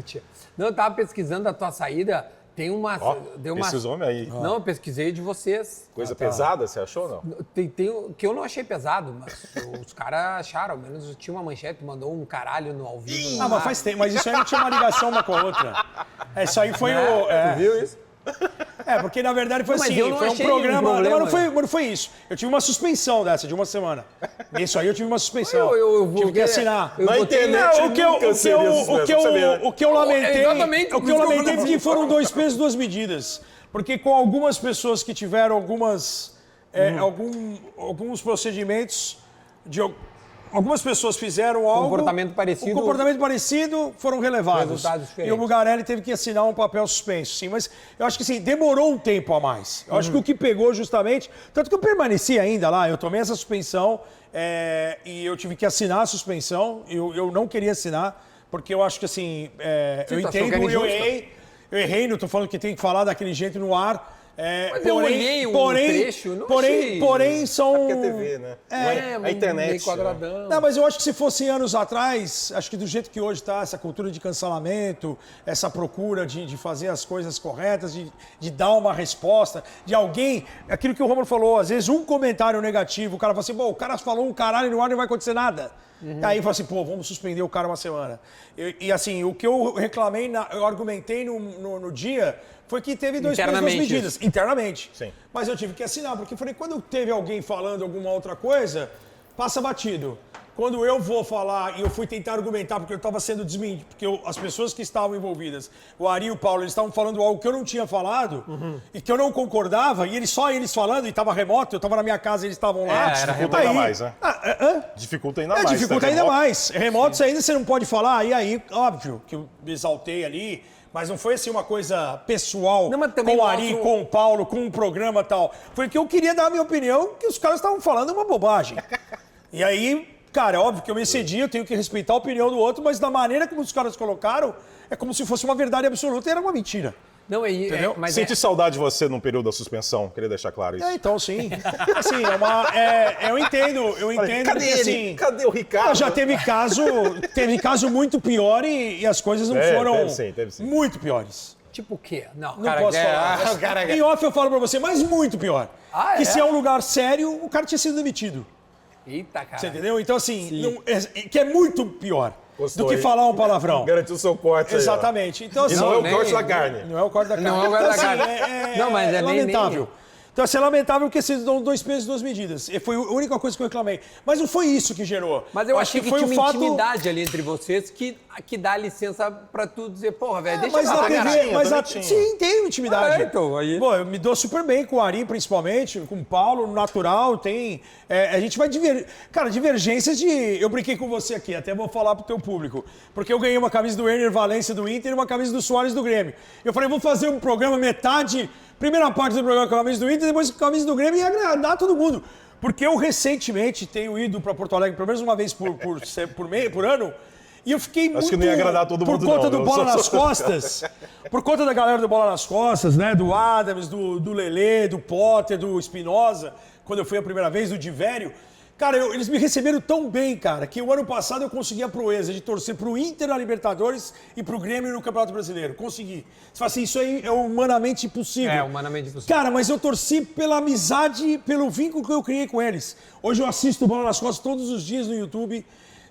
tia. Não, eu tava pesquisando a tua saída. Tem uma... deu uma... Esses homens aí. Não, eu pesquisei de vocês. Coisa pesada, você achou ou não? Tem que eu não achei pesado, mas os caras acharam. Ao menos tinha uma manchete que mandou um caralho no ao vivo. Ah, mas faz tempo. Mas isso aí não tinha uma ligação uma com a outra. Isso aí foi o... Tu viu isso? Porque na verdade foi Não, mas assim, eu não foi um achei programa... um problema, mas não foi isso. Eu tive uma suspensão dessa, de uma semana. Isso aí eu tive uma suspensão. Eu vou tive que ver- assinar. eu Na vou ter- internet O que eu lamentei, Exatamente, o que eu lamentei porque foram 2 pesos, 2 medidas. Porque com algumas pessoas que tiveram alguns procedimentos, algumas pessoas fizeram algo... Comportamento parecido. Um comportamento parecido foram relevados. Resultados diferentes. E o Bugarelli teve que assinar um papel suspenso, sim. Mas eu acho que assim, demorou um tempo a mais. Eu acho que o que pegou justamente... Tanto que eu permaneci ainda lá, eu tomei essa suspensão e eu tive que assinar a suspensão. Eu não queria assinar, porque eu acho que assim... eu tu achou que entendo, era injusto? eu errei, não estou falando que tem que falar daquele jeito no ar. Mas eu olhei um trecho, não achei... porém são... Porque é TV, né? A internet. meio quadradão. Não, mas eu acho que se fosse anos atrás, acho que do jeito que hoje está, essa cultura de cancelamento, essa procura de fazer as coisas corretas, de dar uma resposta, de alguém, aquilo que o Romulo falou, às vezes um comentário negativo, o cara fala assim, o cara falou um caralho no ar e não vai acontecer nada. Aí fala assim, vamos suspender o cara uma semana. E assim, o que eu reclamei, eu argumentei no dia, foi que teve 2 pesos, 2 medidas. Internamente. Sim. Mas eu tive que assinar, porque eu falei, quando teve alguém falando alguma outra coisa, passa batido. Quando eu vou falar, e eu fui tentar argumentar, porque eu estava sendo desmentido, porque as pessoas que estavam envolvidas, o Ari e o Paulo, eles estavam falando algo que eu não tinha falado, e que eu não concordava, e só eles falando, e estava remoto, eu estava na minha casa e eles estavam lá. Dificulta ainda mais, né? Dificulta ainda mais. Dificulta ainda mais. Remotos ainda você não pode falar, e aí, óbvio, que eu exaltei ali, mas não foi assim uma coisa pessoal Não, mas com também o Ari, mostra com o Paulo, com um programa e tal. Foi que eu queria dar a minha opinião, que os caras estavam falando uma bobagem. E aí, cara, é óbvio que eu me excedi, eu tenho que respeitar a opinião do outro, mas da maneira como os caras colocaram, é como se fosse uma verdade absoluta e era uma mentira. Não, Entendeu? mas Senti saudade de você num período da suspensão, queria deixar claro isso. Então, sim. Assim, eu entendo Cadê que, ele? assim... Cadê o Ricardo? Já teve caso muito pior e as coisas não foram teve sim. muito piores. Tipo o quê? Não Posso falar. Em off eu falo pra você, mas muito pior. Que se é um lugar sério, o cara tinha sido demitido. Eita, cara. Você entendeu? Então, assim, que é muito pior Gostou, do que hein? falar um palavrão. Garantiu o seu corte aí, ó. Exatamente. Então, assim, E não é o nem- corte da carne. não é o corte da carne. Não é o corte da Então, carne. assim, Não, mas é nem- lamentável. Então, assim, é lamentável porque vocês dão 2 pesos, 2 medidas. E foi a única coisa que eu reclamei. Mas não foi isso que gerou. Mas eu achei que foi tinha o uma fato... intimidade ali entre vocês que dá licença pra tu dizer, porra, velho, deixa Mas eu na falar, TV, caralho. mas bonitinho. sim, tem uma intimidade. Então, aí... Pô, eu me dou super bem com o Ari, principalmente, com o Paulo, no natural, tem... a gente vai Cara, divergências de... Eu brinquei com você aqui, até vou falar pro teu público. Porque eu ganhei uma camisa do Ener Valencia do Inter e uma camisa do Soares do Grêmio. Eu falei, vou fazer um programa metade... Primeira parte do programa com a camisa do Inter, depois com a camisa do Grêmio e agradar todo mundo. Porque eu recentemente tenho ido para Porto Alegre pelo menos uma vez por ano. E eu fiquei muito... que não ia agradar todo mundo, por conta não. do Bola nas Costas. Por conta da galera do Bola nas Costas, né? Do Adams, do Lelê, do Potter, do Espinosa. Quando eu fui a primeira vez, do Divério. Cara, eles me receberam tão bem, cara, que o ano passado eu consegui a proeza de torcer pro Inter na Libertadores e pro Grêmio no Campeonato Brasileiro. Consegui. Você fala assim, isso aí é humanamente impossível. É, humanamente impossível. Cara, mas eu torci pela amizade, pelo vínculo que eu criei com eles. Hoje eu assisto Bola nas Costas todos os dias no YouTube.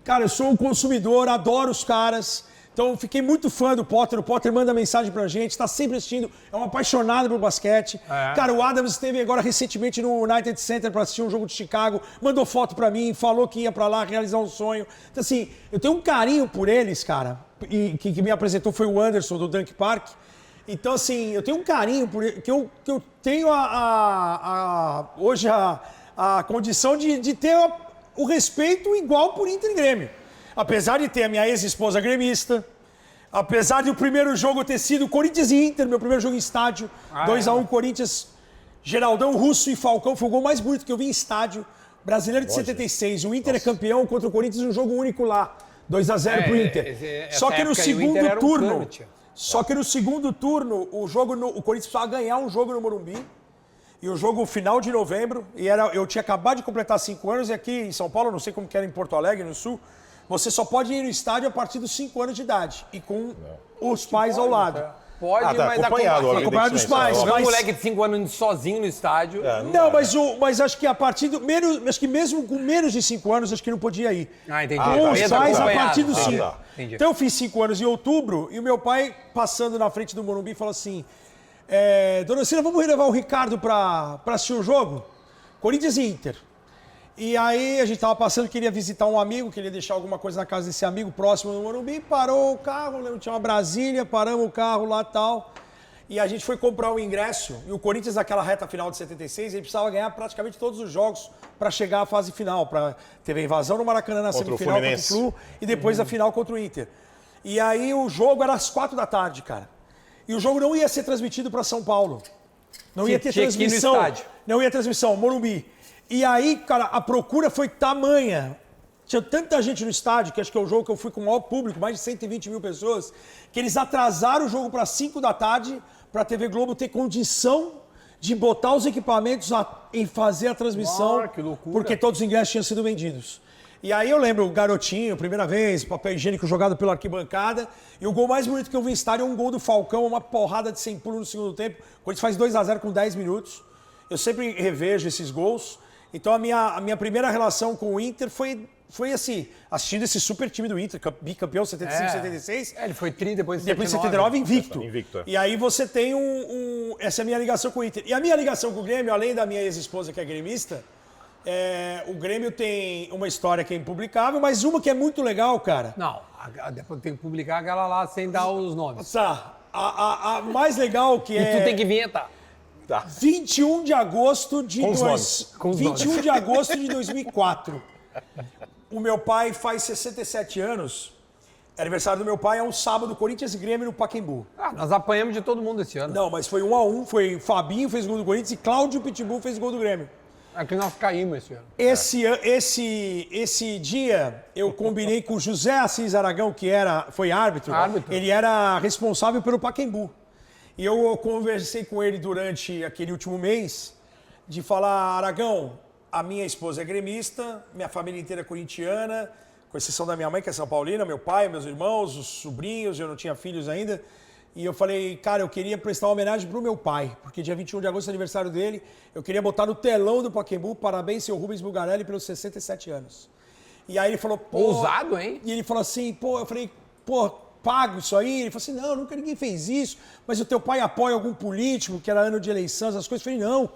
Cara, eu sou um consumidor, adoro os caras. Então, fiquei muito fã do Potter. O Potter manda mensagem pra gente, tá sempre assistindo. É um apaixonado por basquete. Cara, o Adams esteve agora recentemente no United Center pra assistir um jogo de Chicago. Mandou foto pra mim, falou que ia pra lá realizar um sonho. Então, assim, eu tenho um carinho por eles, cara. E que me apresentou foi o Anderson, do Dunk Park. Então, assim, eu tenho um carinho por ele, que eu tenho hoje a condição de ter o respeito igual por Inter e Grêmio. Apesar de ter a minha ex-esposa gremista, apesar de o primeiro jogo ter sido Corinthians e Inter, meu primeiro jogo em estádio, 2-1 Corinthians, Geraldão, Russo e Falcão, foi o gol mais bonito que eu vi em estádio, brasileiro de 76. O Inter é campeão contra o Corinthians em um jogo único lá, 2-0 pro Inter. Só que no segundo turno, o Corinthians precisava ganhar um jogo no Morumbi. E o jogo final de novembro, eu tinha acabado de completar 5 anos, e aqui em São Paulo, não sei como que era em Porto Alegre, no Sul, você só pode ir no estádio a partir dos 5 anos de idade e com os pais ao lado. Pode, tá mas acompanhado, Acompanhado dos pais. Não é um Mas- moleque de 5 anos indo sozinho no estádio. Não, mas acho que a partir do acho que mesmo com menos de 5 anos, acho que não podia ir. Ah, entendi. Com os Mesmo pais a acompanhado. partir dos Ah, 5. tá. Entendi. Então eu fiz 5 anos em outubro e o meu pai, passando na frente do Morumbi, falou assim: Dona Cira, vamos levar o Ricardo pra assistir o jogo? Corinthians e Inter. E aí a gente tava passando, queria visitar um amigo, queria deixar alguma coisa na casa desse amigo próximo do Morumbi, parou o carro, tinha uma Brasília, paramos o carro lá e tal. E a gente foi comprar o ingresso, e o Corinthians naquela reta final de 76, ele precisava ganhar praticamente todos os jogos para chegar à fase final, para teve a invasão no Maracanã na Contra o semifinal contra o Fluminense. Flu, e depois a final contra o Inter. E aí o jogo era às 4 da tarde, cara. E o jogo não ia ser transmitido para São Paulo. Não ia ter Tinha que ir no transmissão. estádio. Não ia transmissão, Morumbi. E aí, cara, a procura foi tamanha. Tinha tanta gente no estádio, que acho que é o jogo que eu fui com o maior público, mais de 120 mil pessoas, que eles atrasaram o jogo para 5 da tarde para a TV Globo ter condição de botar os equipamentos em fazer a transmissão, Ah, que loucura. porque todos os ingressos tinham sido vendidos. E aí eu lembro o garotinho, primeira vez, papel higiênico jogado pela arquibancada, e o gol mais bonito que eu vi em estádio é um gol do Falcão, uma porrada de 100 pulos no segundo tempo. O Corinthians faz 2-0 com 10 minutos. Eu sempre revejo esses gols. Então a minha primeira relação com o Inter foi assim, assistindo esse super time do Inter, bicampeão 75, 76. Ele foi tri depois de Depois de 79, invicto. Invicto, é. E aí você tem essa é a minha ligação com o Inter. E a minha ligação com o Grêmio, além da minha ex-esposa que é gremista, o Grêmio tem uma história que é impublicável, mas uma que é muito legal, cara. Não, depois tem que publicar aquela lá sem dar os nomes. Tá, a mais legal que E tu tem que vinhetar. Tá. 21 de agosto de Com os dois- nomes. Com os 21 de agosto de 2004. O meu pai faz 67 anos. Aniversário do meu pai é um sábado, Corinthians e Grêmio no Pacaembu. Nós apanhamos de todo mundo esse ano. Não, mas foi 1-1, foi Fabinho fez gol do Corinthians e Cláudio Pitbull fez gol do Grêmio. É que nós caímos esse ano. Esse dia eu combinei com o José Assis Aragão, que foi árbitro. Árbitro. Ele era responsável pelo Pacaembu. E eu conversei com ele durante aquele último mês de falar: Aragão, a minha esposa é gremista, minha família inteira é corintiana, com exceção da minha mãe, que é São Paulina, meu pai, meus irmãos, os sobrinhos, eu não tinha filhos ainda. E eu falei: cara, eu queria prestar uma homenagem pro meu pai, porque dia 21 de agosto é aniversário dele, eu queria botar no telão do Pacaembu: parabéns, seu Rubens Bulgarelli, pelos 67 anos. E aí ele falou: pô... Ousado, hein? E ele falou assim, eu falei, pago isso aí? Ele falou assim: não, nunca ninguém fez isso, mas o teu pai apoia algum político, que era ano de eleição, essas coisas? Eu falei: não.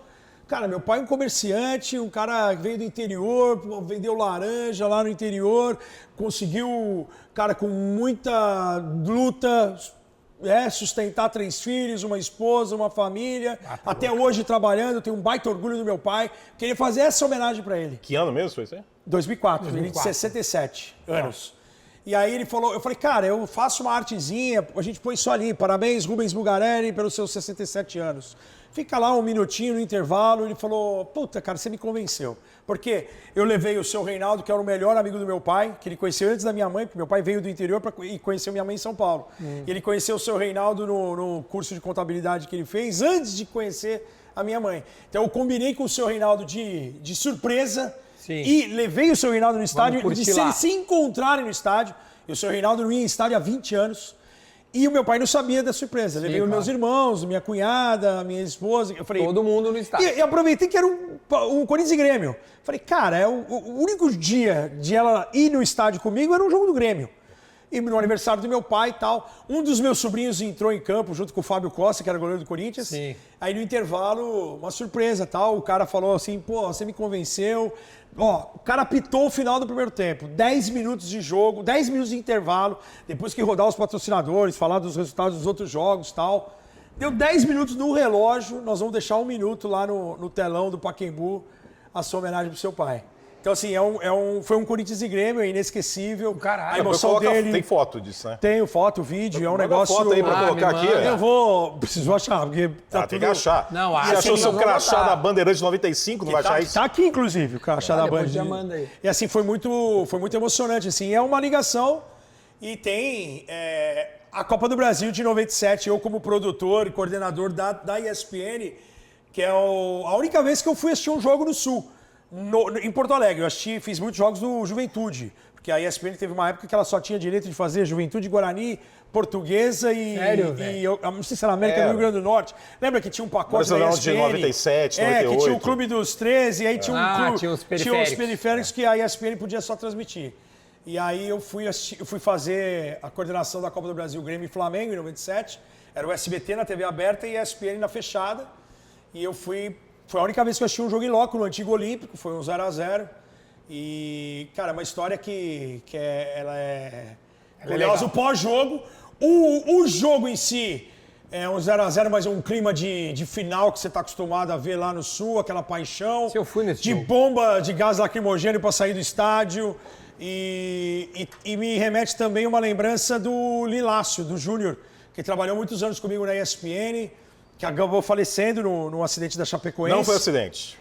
Cara, meu pai é um comerciante, um cara que veio do interior, vendeu laranja lá no interior, conseguiu, cara, com muita luta, sustentar 3 filhos, uma esposa, uma família, até hoje trabalhando, tenho um baita orgulho do meu pai. Queria fazer essa homenagem para ele. Que ano mesmo foi isso aí? 2004, ele de 67 anos. E aí ele falou, eu falei: cara, eu faço uma artezinha, a gente põe isso ali, parabéns Rubens Bulgarelli pelos seus 67 anos. Fica lá um minutinho no intervalo, ele falou: puta, cara, você me convenceu. Porque eu levei o seu Reinaldo, que era o melhor amigo do meu pai, que ele conheceu antes da minha mãe, porque meu pai veio do interior e conheceu minha mãe em São Paulo. E ele conheceu o seu Reinaldo no curso de contabilidade que ele fez, antes de conhecer a minha mãe. Então eu combinei com o seu Reinaldo de surpresa. Sim. E levei o seu Reinaldo no estádio, curtir de lá. se encontrarem no estádio. E o seu Reinaldo não ia em estádio há 20 anos. E o meu pai não sabia da surpresa. Levei os claro. meus irmãos, minha cunhada, minha esposa. Eu falei, Todo mundo no estádio. e aproveitei que era um Corinthians e Grêmio. Falei: cara, o único dia de ela ir no estádio comigo era um jogo do Grêmio. E no aniversário do meu pai e tal. Um dos meus sobrinhos entrou em campo junto com o Fábio Costa, que era goleiro do Corinthians. Sim. Aí no intervalo, uma surpresa tal. O cara falou assim: pô, você me convenceu. Ó, o cara apitou o final do primeiro tempo. 10 minutos de jogo, 10 minutos de intervalo. Depois que rodar os patrocinadores, falar dos resultados dos outros jogos e tal. Deu 10 minutos no relógio. Nós vamos deixar 1 minuto lá no telão do Pacaembu, a sua homenagem pro seu pai. Então, assim, foi um Corinthians e Grêmio, é inesquecível. Caralho. A emoção dele. Tem foto disso, né? Tenho foto, vídeo, é um Manda negócio... foto aí pra colocar me aqui. manda. É. Eu preciso achar, porque tá Tem tudo... que achar. Não, Você acha achou que seu nós vamos crachá botar. da Bandeirantes 95, não vai achar isso? Tá aqui, inclusive, o crachá da Band. depois já manda aí. E assim, foi muito emocionante, assim. É uma ligação e tem a Copa do Brasil de 97, eu como produtor e coordenador da ESPN, que é a única vez que eu fui assistir um jogo no Sul. Em Porto Alegre, eu fiz muitos jogos do Juventude, Porque a ESPN teve uma época que ela só tinha direito de fazer Juventude Guarani, Portuguesa e... Sério, e eu não sei se era América do Rio Grande do Norte. Lembra que tinha um pacote da Brasileirão ESPN? de 97, que 98. tinha o Clube dos 13, e aí tinha um clube, tinha os tinha os periféricos. periféricos que a ESPN podia só transmitir. E aí eu fui fazer a coordenação da Copa do Brasil Grêmio e Flamengo em 97. Era o SBT na TV aberta e a ESPN na fechada. E eu fui... Foi a única vez que eu assisti um jogo em loco no Antigo Olímpico, foi um 0x0. E, cara, uma história ela é curiosa. O pós-jogo, o jogo em si é um 0x0, mas é um clima de final que você está acostumado a ver lá no Sul, aquela paixão. Se eu fui nesse de jogo. bomba de gás lacrimogêneo para sair do estádio. E me remete também uma lembrança do Lilácio, do Júnior, que trabalhou muitos anos comigo na ESPN, que acabou falecendo no acidente da Chapecoense. Não foi acidente.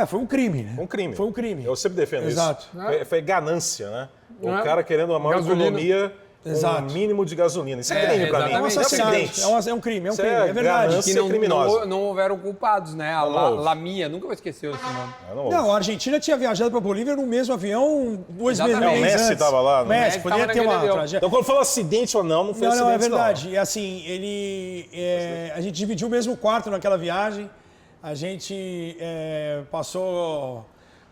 Foi um crime, né? Um crime. Foi um crime. Eu sempre defendo Exato. isso. Foi ganância, né? O Não é? cara querendo a maior Gasolina. economia com Exato. o mínimo de gasolina. Isso é crime pra mim. exatamente. É um Isso é assassinato. acidente. É um crime, Isso é verdade. ganância Que não, criminosa. não houveram culpados, né? A Não houve. Lamia, nunca vou esquecer esse nome. Não, a Argentina tinha viajado para a Bolívia no mesmo avião 2 meses Exatamente. O Messi antes. estava lá, né? Messi, Messi poderia tava ter naquele uma avião. tragédia. Então, quando falou acidente ou não foi acidente, Não, é verdade. E assim, a gente dividiu o mesmo quarto naquela viagem. A gente passou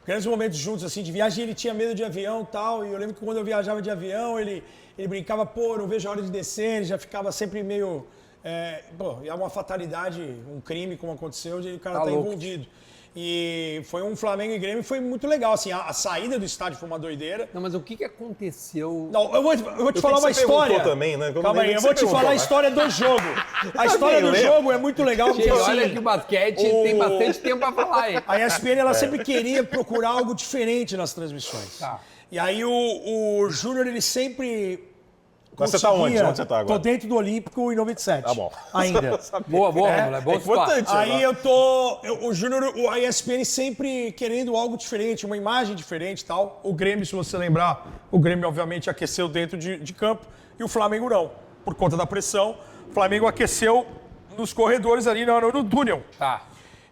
grandes momentos juntos, assim, de viagem. Ele tinha medo de avião e tal. E eu lembro que quando eu viajava de avião, ele brincava, não vejo a hora de descer. Ele já ficava sempre meio... é uma fatalidade, um crime como aconteceu, e o cara tá louco. envolvido. E foi um Flamengo e Grêmio, foi muito legal. Assim, a saída do estádio foi uma doideira. Não, mas o que aconteceu? Não, eu vou te falar que uma você perguntou história. também, né? Eu não Calma aí, lembro eu que vou você te falar a perguntou, história do jogo. A história do lembro. jogo é muito legal, porque Gente, assim, olha que o basquete tem bastante tempo pra falar, hein? a ESPN ela sempre queria procurar algo diferente nas transmissões. Tá. E aí o Júnior, ele sempre... Mas você tá onde? conseguia- Onde você tá agora? Tô dentro do Olímpico em 97. Tá bom. Ainda. Boa, Romulo, é bom importante. situar. Aí o Júnior, a ESPN sempre querendo algo diferente, uma imagem diferente e tal. O Grêmio, se você lembrar, o Grêmio obviamente aqueceu dentro de campo e o Flamengo não. Por conta da pressão, o Flamengo aqueceu nos corredores ali no túnel. Tá.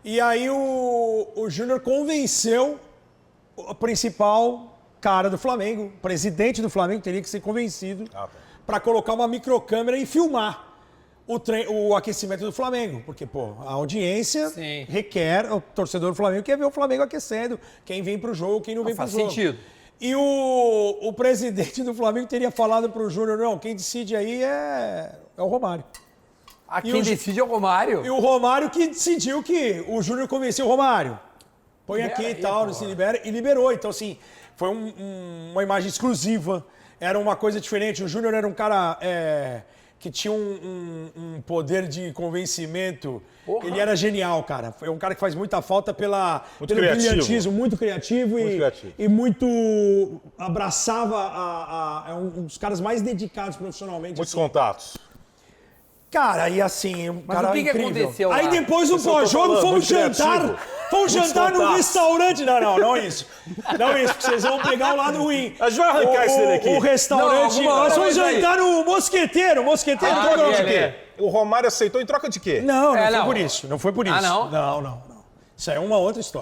E aí o Júnior convenceu o principal cara do Flamengo, o presidente do Flamengo teria que ser convencido para colocar uma microcâmera e filmar o aquecimento do Flamengo. Porque, a audiência Sim. requer, o torcedor do Flamengo quer ver o Flamengo aquecendo, quem vem pro jogo, quem não vem pro faz jogo. sentido. E o presidente do Flamengo teria falado pro Júnior, não, quem decide aí é o Romário. Quem decide é o Romário. E o Romário que decidiu que o Júnior convenceu o Romário. Põe Libera aqui e aí, tal, pô. não se libera. E liberou. Então, assim, foi uma imagem exclusiva. Era uma coisa diferente. O Júnior era um cara que tinha um poder de convencimento. Porra. Ele era genial, cara. Foi um cara que faz muita falta pelo criativo. brilhantismo, muito criativo, criativo. e muito abraçava um dos caras mais dedicados profissionalmente. Muitos assim. contatos. Cara, e assim, um Mas cara o que incrível. aconteceu lá? Aí depois do Isso eu tô pós-jogo falando, fomos muito jantar. criativo. Fomos Muitos jantar num contatos. restaurante. Não isso. Não isso, porque vocês vão pegar o lado ruim. A gente vai arrancar esse daqui. O restaurante. Não, Nós fomos mas aí- jantar no Mosqueteiro. Mosqueteiro, Ah, qual que é o nome? aquele. O Romário aceitou em troca de quê? Não, não foi não. por isso. Não foi por isso. Ah, não? Não. Isso aí é uma outra história.